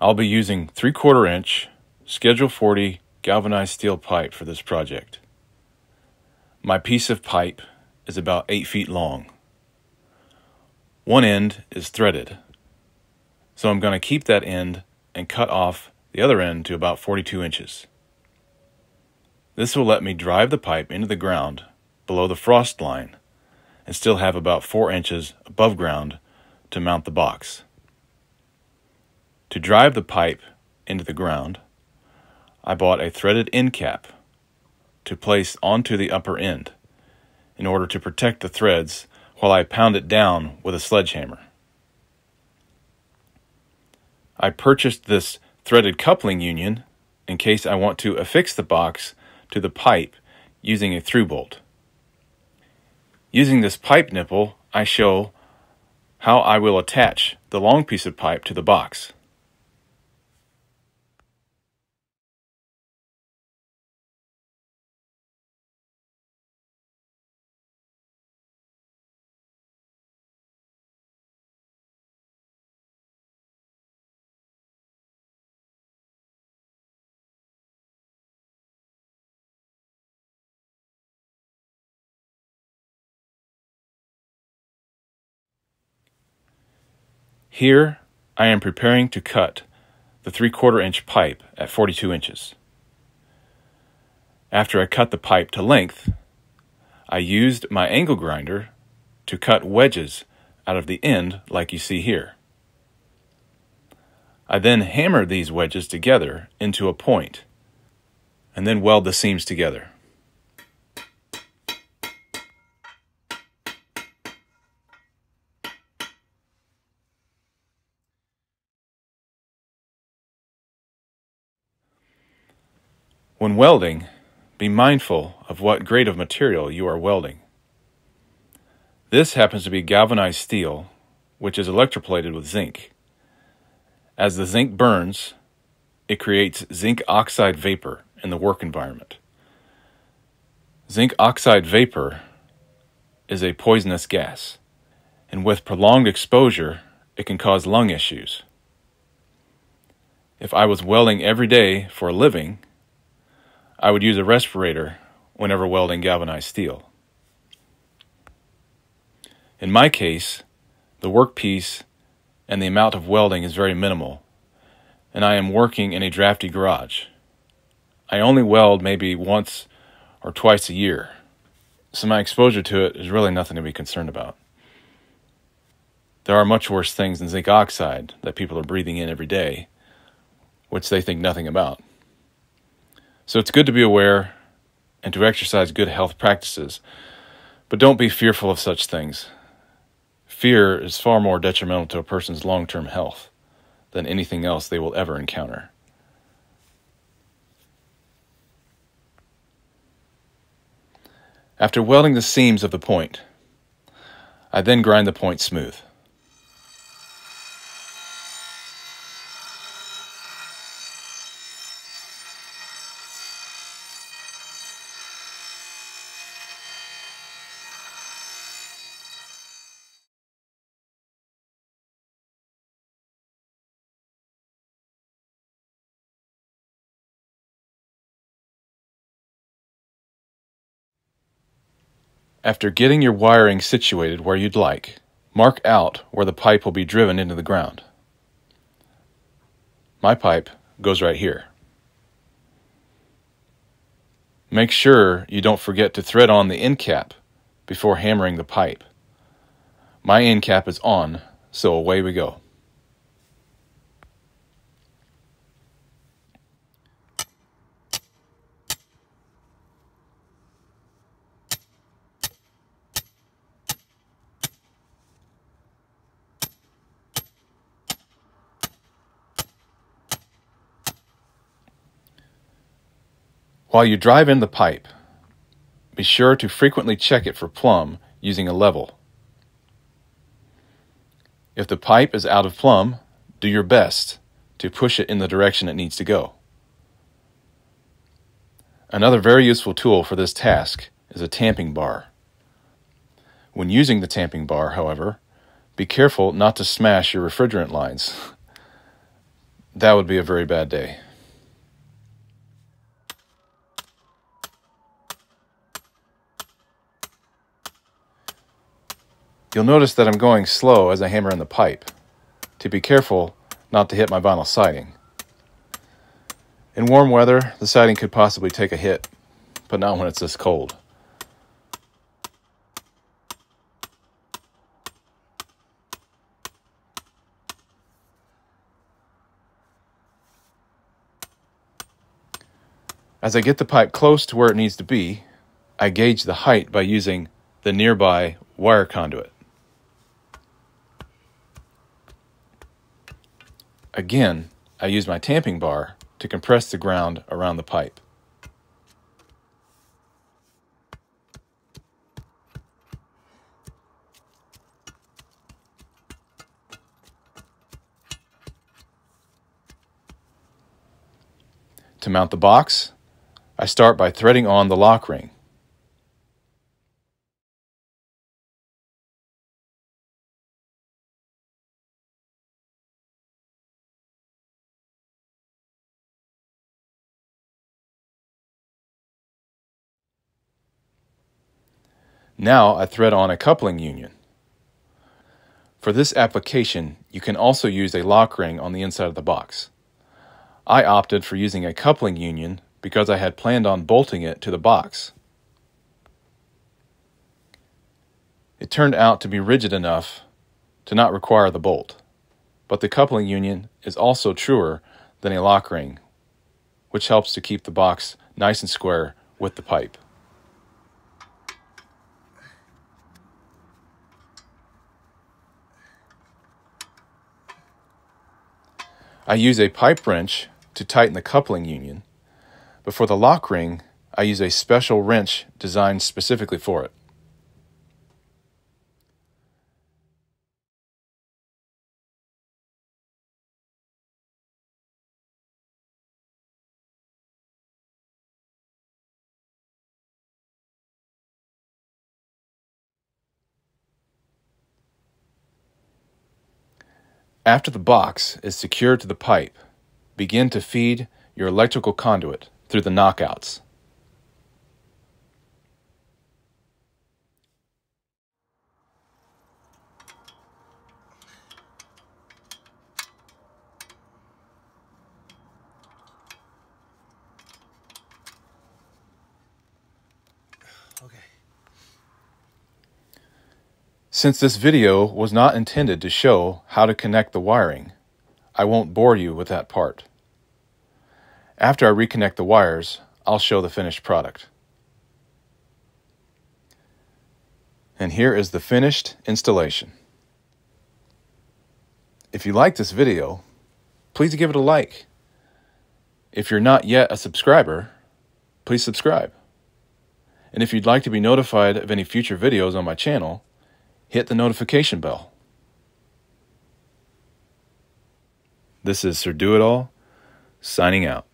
I'll be using 3/4 inch Schedule 40 galvanized steel pipe for this project. My piece of pipe is about 8 feet long. One end is threaded, so I'm going to keep that end and cut off the other end to about 42 inches. This will let me drive the pipe into the ground below the frost line and still have about 4 inches above ground to mount the box. To drive the pipe into the ground, I bought a threaded end cap to place onto the upper end in order to protect the threads while I pound it down with a sledgehammer. I purchased this threaded coupling union in case I want to affix the box to the pipe using a through bolt. Using this pipe nipple, I show how I will attach the long piece of pipe to the box. Here, I am preparing to cut the 3/4 inch pipe at 42 inches. After I cut the pipe to length, I used my angle grinder to cut wedges out of the end like you see here. I then hammer these wedges together into a point and then weld the seams together. When welding, be mindful of what grade of material you are welding. This happens to be galvanized steel, which is electroplated with zinc. As the zinc burns, it creates zinc oxide vapor in the work environment. Zinc oxide vapor is a poisonous gas, and with prolonged exposure, it can cause lung issues. If I was welding every day for a living, I would use a respirator whenever welding galvanized steel. In my case, the workpiece and the amount of welding is very minimal, and I am working in a drafty garage. I only weld maybe once or twice a year, so my exposure to it is really nothing to be concerned about. There are much worse things than zinc oxide that people are breathing in every day, which they think nothing about. So it's good to be aware and to exercise good health practices, but don't be fearful of such things. Fear is far more detrimental to a person's long-term health than anything else they will ever encounter. After welding the seams of the point, I then grind the point smooth. After getting your wiring situated where you'd like, mark out where the pipe will be driven into the ground. My pipe goes right here. Make sure you don't forget to thread on the end cap before hammering the pipe. My end cap is on, so away we go. While you drive in the pipe, be sure to frequently check it for plumb using a level. If the pipe is out of plumb, do your best to push it in the direction it needs to go. Another very useful tool for this task is a tamping bar. When using the tamping bar, however, be careful not to smash your refrigerant lines. that would be a very bad day. You'll notice that I'm going slow as I hammer in the pipe, to be careful not to hit my vinyl siding. In warm weather, the siding could possibly take a hit, but not when it's this cold. As I get the pipe close to where it needs to be, I gauge the height by using the nearby wire conduit. Again, I use my tamping bar to compress the ground around the pipe. To mount the box, I start by threading on the lock ring. Now I thread on a coupling union. For this application, you can also use a lock ring on the inside of the box. I opted for using a coupling union because I had planned on bolting it to the box. It turned out to be rigid enough to not require the bolt, but the coupling union is also truer than a lock ring, which helps to keep the box nice and square with the pipe. I use a pipe wrench to tighten the coupling union, but for the lock ring, I use a special wrench designed specifically for it. After the box is secured to the pipe, begin to feed your electrical conduit through the knockouts. Okay. Since this video was not intended to show how to connect the wiring, I won't bore you with that part. After I reconnect the wires, I'll show the finished product. And here is the finished installation. If you like this video, please give it a like. If you're not yet a subscriber, please subscribe. And if you'd like to be notified of any future videos on my channel, hit the notification bell. This is Sir Do It All, signing out.